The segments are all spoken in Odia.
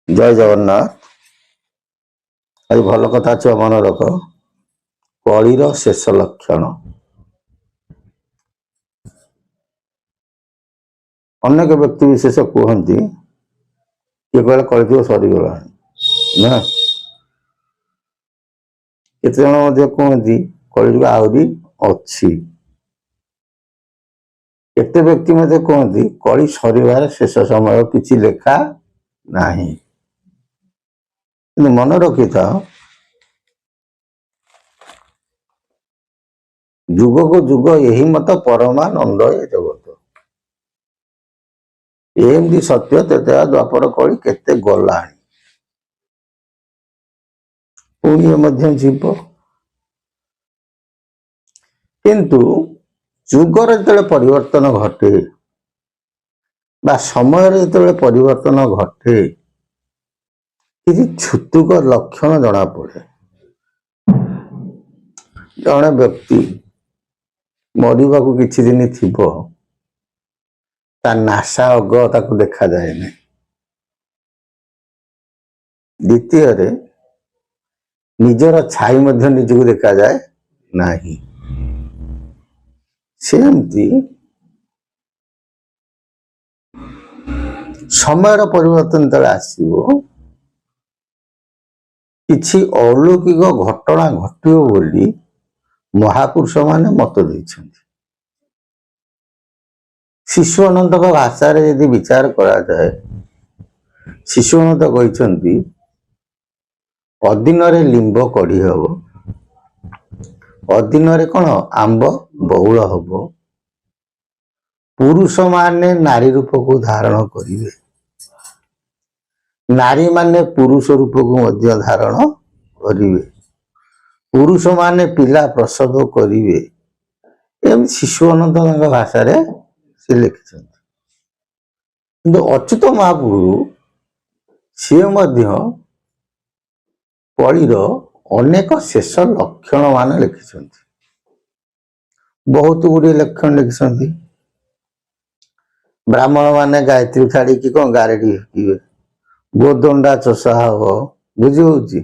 जय जगन्नाथ। आज भल कथा छ मन रख कलिर शेष लक्षण। अनेक व्यक्ति विशेष कहती किए कह कलिजुग सरीगला ना केत जन कहती कलिजुग आहरी अच्छी। केते व्यक्ति मध्य कहती कली सरीबार शेष समय किसी लेखा नहीं। मन रखी था जुग को जुग यही मत परमानंद ये जगत एमती सत्य तेता द्वापर कली केते गला पुणी जीव किंतु जुगर जो परिवर्तन घटे बा समय जो परिवर्तन घटे किसी छुतुक लक्षण जना पड़े। जड़े व्यक्ति मरवा को किछि दिन थिबो ता नासा अग ताकू देखा जाए नहीं। द्वितीय रे निजर छाई मध्य निजको देखा जाए नहीं। सेमती समय परिवर्तन तले आसीबो किछि अलौकिक घटना घटियो बोली महापुरुष माने मत देइछन्ति। शिशु अनंत भाषा रे यदि विचार करा जाए शिशु अनंत कहते अदिन लिंब कढ़ी हब अदिन कौन आंब बहुल हब पुरुष माने नारी रूप को धारण करिवे नारी माने पुरुष रूप को मध्य धारण करिवे पुरुष माने पिला प्रसव करिवे एम शिशु अनंत भाषा रे से लिखिछन्ति। किंतु अच्युत महाप्रभु सी कलिर अनेक शेष लक्षण मान लिखिछन्ति। बहुत गुड़े लक्षण लिखिछन्ति। ब्राह्मण माने गायत्री छाड़ी कि कौन गारेडी पीवे गोदंडा चषा हम बुझी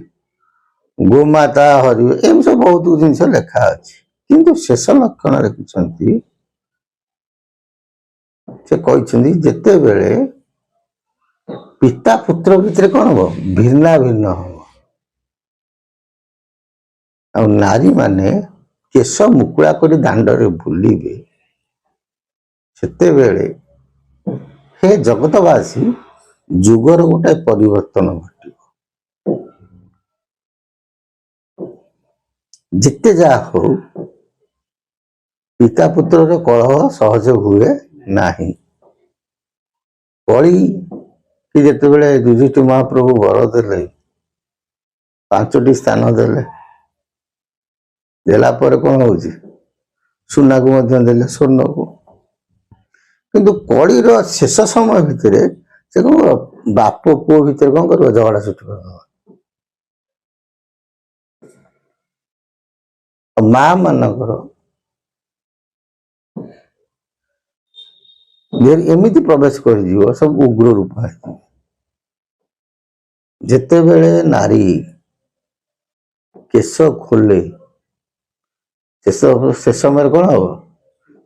गोमाता हरिवे एम सब बहुत जिन लेखा अच्छी। किंतु शेष लक्षण लिखिछन्ति से कहते जिते बेले पिता पुत्र भितर कौन हम भिन्ना भिन्न हम आ नारी माने केश मुकुड़ा कर दांडरे बुलिबे सेते बेले हे जगतवासी जुगर गोटे परिवर्तन घटिबो। जिते जा हो पिता पुत्र कलह सहज हुए नहीं। कली कि जिते बेले युधिष्ठिर महाप्रभु वर देले 5टी स्थान देले देला पर कौन हो सुना को देले स्वर्ण को। किंतु कलिर शेष समय भितर से कौन बाप पुओ भितर कौन कर झगड़ा सृष्टि कर माँ मानकर एमती प्रवेश कर सब उग्र रूप है। जिते बेले नारी केश खोले से समय कौन हम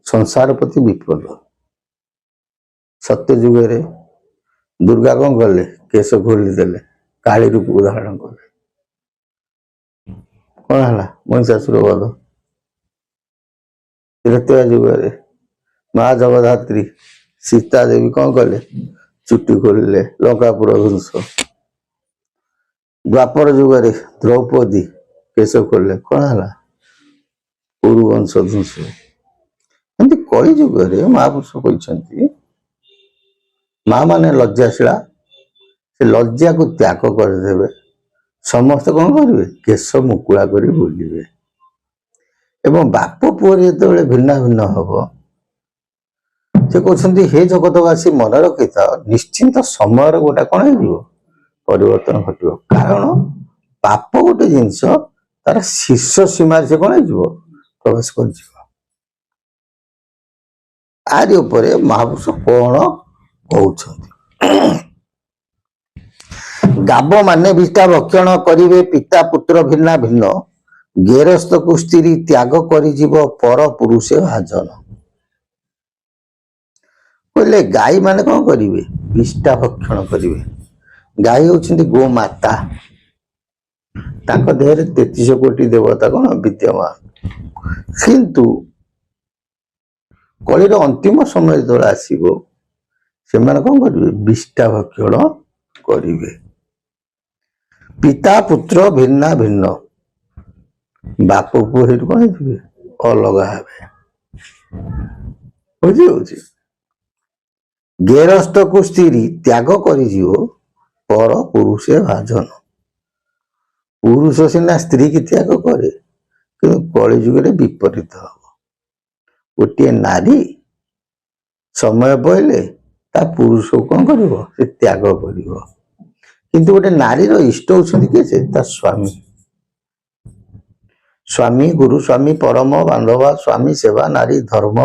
संसार प्रति विपद। सत्य जुगे दुर्गा कौन कले केश खोली देले काली रूप को धारण कले कौन है महिषासुर वध। त्रेता जुगे माँ जगधात्री सीता देवी कौन कले चुट्टी खोलिले लंकापुर ध्वंस। द्वापर जुगे द्रौपदी केश खोलिले कौन है कुरुवंश ध्वंस। एमती कली जुगे महापुरुष कहते माँ माने लज्जाशीला से लज्जा को त्याग करदे समस्त कौन करेंगे केश मुकुड़ा कर बुलिबे एवं बाप पुओ जो भिन्न भिन्न हम से कहते हे जगतवासी मन रखी था निश्चिंत समय गोटे कौन हो परिवर्तन घटो। कारण पाप गोटे जिनस तार शीर्ष सीमा से कौन हो प्रवेश कर आदि महापुरुष कौन कहते ଗାବ ମାନେ ବିଷ୍ଟା ଭକ୍ଷଣ କରିବେ ପିତା ପୁତ୍ର ଭିନ୍ନ ଭିନ୍ନ ଗେରସ୍ତକୁ ସ୍ତ୍ରୀ ତ୍ୟାଗ କରିଯିବ ପର ପୁରୁଷ ଭାଜନ। କହିଲେ ଗାଈ ମାନେ କଣ କରିବେ? ବିଷ୍ଟା ଭକ୍ଷଣ କରିବେ। ଗାଈ ହଉଛନ୍ତି ଗୋମାତା, ତାଙ୍କ ଦେହରେ 33 କୋଟି ଦେବତା କଣ ବିଦ୍ୟମାନ। କିନ୍ତୁ କଳିର ଅନ୍ତିମ ସମୟ ଯେତେବେଳେ ଆସିବ ସେମାନେ କଣ କରିବେ? ବିଷ୍ଟା ଭକ୍ଷଣ କରିବେ। ପିତା ପୁତ୍ର ଭିନ୍ନ ଭିନ୍ନ, ବାପ ପୁଅ ସେଇଠୁ କଣ ହେଇଯିବେ? ଅଲଗା ହେବେ। ବୁଝିହଉଛି? ଗେରସ୍ତକୁ ସ୍ତ୍ରୀ ତ୍ୟାଗ କରିଯିବ ପର ପୁରୁଷେ ଭାଜନ। ପୁରୁଷ ସିନା ସ୍ତ୍ରୀ କି ତ୍ୟାଗ କରେ, କିନ୍ତୁ କଳି ଯୁଗରେ ବିପରୀତ ହବ। ଗୋଟିଏ ନାରୀ ସମୟ ପଇଲେ ତା ପୁରୁଷକୁ କଣ କରିବ? ସେ ତ୍ୟାଗ କରିବ। କିନ୍ତୁ ଗୋଟେ ନାରୀର ଇଷ୍ଟ ହଉଛନ୍ତି କିଏ? ସେ ତା ସ୍ୱାମୀ। ସ୍ୱାମୀ ଗୁରୁ ସ୍ୱାମୀ ପରମ ବାନ୍ଧବ, ସ୍ୱାମୀ ସେବା ନାରୀ ଧର୍ମ,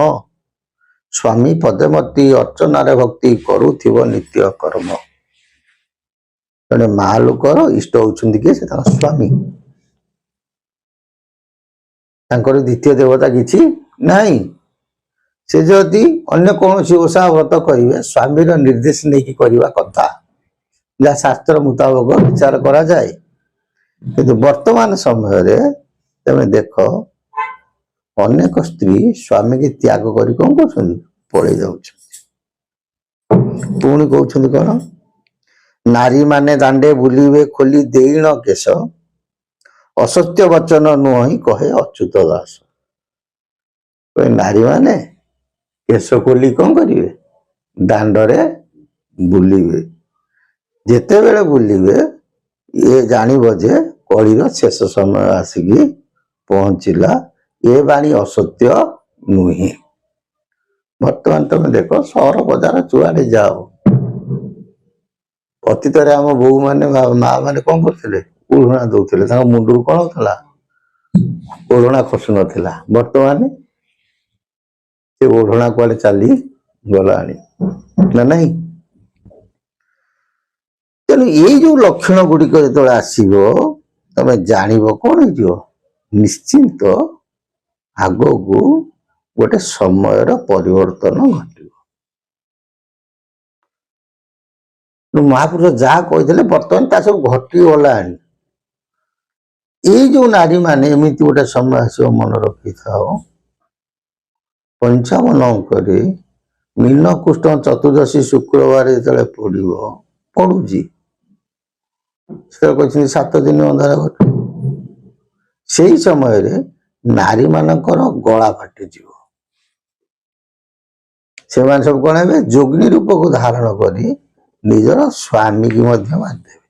ସ୍ୱାମୀ ପଦମତି ଅର୍ଚ୍ଚନାରେ ଭକ୍ତି କରୁଥିବ ନିତ୍ୟ କର୍ମ। ଜଣେ ମା ଲୋକର ଇଷ୍ଟ ହଉଛନ୍ତି କିଏ? ସେ ତାଙ୍କ ସ୍ୱାମୀ। ତାଙ୍କର ଦ୍ୱିତୀୟ ଦେବତା କିଛି ନାହିଁ। ସେ ଯଦି ଅନ୍ୟ କୌଣସି ଓଷା ବ୍ରତ କରିବେ ସ୍ୱାମୀର ନିର୍ଦ୍ଦେଶ ନେଇକି କରିବା କଥା, ଯାହା ଶାସ୍ତ୍ର ମୁତାବକ ବିଚାର କରାଯାଏ। କିନ୍ତୁ ବର୍ତ୍ତମାନ ସମୟରେ ତମେ ଦେଖ ଅନେକ ସ୍ତ୍ରୀ ସ୍ୱାମୀକି ତ୍ୟାଗ କରି କଣ କରୁଛନ୍ତି? ପଳେଇ ଯାଉଛନ୍ତି। ପୁଣି କହୁଛନ୍ତି କଣ? ନାରୀ ମାନେ ଦାଣ୍ଡେ ବୁଲିବେ ଖୋଲି ଦେଇଣ କେଶ, ଅସତ୍ୟ ବଚନ ନୁହଁ କହେ ଅଚ୍ୟୁତ ଦାସ। ନାରୀ ମାନେ କେଶ ଖୋଲି କଣ କରିବେ? ଦାଣ୍ଡରେ ବୁଲିବେ। ଯେତେବେଳେ ବୁଲିବେ ଇଏ ଜାଣିବ ଯେ କଳିର ଶେଷ ସମୟ ଆସିକି ପହଞ୍ଚିଲା, ଏ ବାଣୀ ଅସତ୍ୟ ନୁହେଁ। ବର୍ତ୍ତମାନ ତମେ ଦେଖ ସହର ବଜାର ଚୁଆଡେ ଯାଅ, ଅତୀତରେ ଆମ ବୋଉ ମାନେ ମା ମାନେ କଣ କରୁଥିଲେ? ଓଢ଼ଣା ଦଉଥିଲେ। ତାଙ୍କ ମୁଣ୍ଡରୁ କଣ ହଉଥିଲା? ଓଢ଼ଣା ଖସୁ ନଥିଲା। ବର୍ତ୍ତମାନ ସେ ଓଢ଼ଣା କୁଆଡେ ଚାଲି ଗଲାଣି ନା ନାହିଁ? ତେଣୁ ଏଇ ଯୋଉ ଲକ୍ଷଣ ଗୁଡିକ ଯେତେବେଳେ ଆସିବ ତମେ ଜାଣିବ କଣ ହେଇଯିବ? ନିଶ୍ଚିନ୍ତ ଆଗକୁ ଗୋଟେ ସମୟର ପରିବର୍ତ୍ତନ ଘଟିବ। ମହାପୁରୁଷ ଯାହା କହିଥିଲେ ବର୍ତ୍ତମାନ ତା ସବୁ ଘଟିଗଲାଣି। ଏଇ ଯୋଉ ନାରୀ ମାନେ ଏମିତି ଗୋଟେ ସମୟ ଆସିବ, ମନେ ରଖିଥାଅ। 55 ଅଙ୍କରେ ମୀନ କୃଷ୍ଣ ଚତୁର୍ଦ୍ଦଶୀ ଶୁକ୍ରବାର ଯେତେବେଳେ ପଡୁଛି ସେତେବେଳେ କହିଛନ୍ତି 7 ଦିନ ଅନ୍ଧାର ଘଟିବ। ସେଇ ସମୟରେ ନାରୀ ମାନଙ୍କର ଗଳା ଫାଟିଯିବ। ସେମାନେ ସବୁ କଣ ହେବେ? ଯୋଗିନୀ ରୂପକୁ ଧାରଣ କରି ନିଜର ସ୍ୱାମୀ କି ମଧ୍ୟ ମାରିଦେବେ।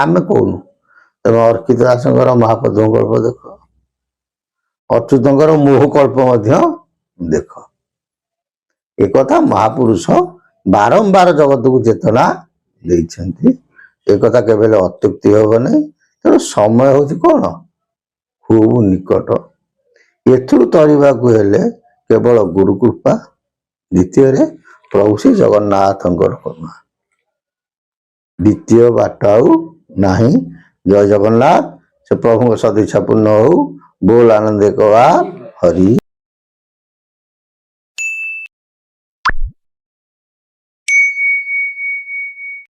ଆମେ କହୁନୁ, ତମେ ଅର୍କିତ ଦାସଙ୍କର ମହାପ୍ରଭୁଙ୍କ ଗଳ୍ପ ଦେଖ, ଅଚ୍ୟୁତଙ୍କର ମୋହ କଳ୍ପ ମଧ୍ୟ ଦେଖ। ଏକଥା ମହାପୁରୁଷ ବାରମ୍ବାର ଜଗତକୁ ଚେତନା ଦେଇଛନ୍ତି। ଏକଥା କେବେ ଅତ୍ୟୁକ୍ତି ହବ ନାହିଁ। ତେଣୁ ସମୟ ହଉଛି କଣ? ଖୁବ ନିକଟ। ଏଥିରୁ ତରିବାକୁ ହେଲେ କେବଳ ଗୁରୁ କୃପା, ଦ୍ୱିତୀୟରେ ପ୍ରଭୁ ଶ୍ରୀ ଜଗନ୍ନାଥଙ୍କର କରୁଣା। ଦ୍ୱିତୀୟ ବାଟ ଆଉ ନାହିଁ। ଜୟ ଜଗନ୍ନାଥ। ସେ ପ୍ରଭୁଙ୍କ ସଦିଚ୍ଛା ପୂର୍ଣ୍ଣ ହଉ। ବୋଲ ଆନନ୍ଦ ଏକ ହରି।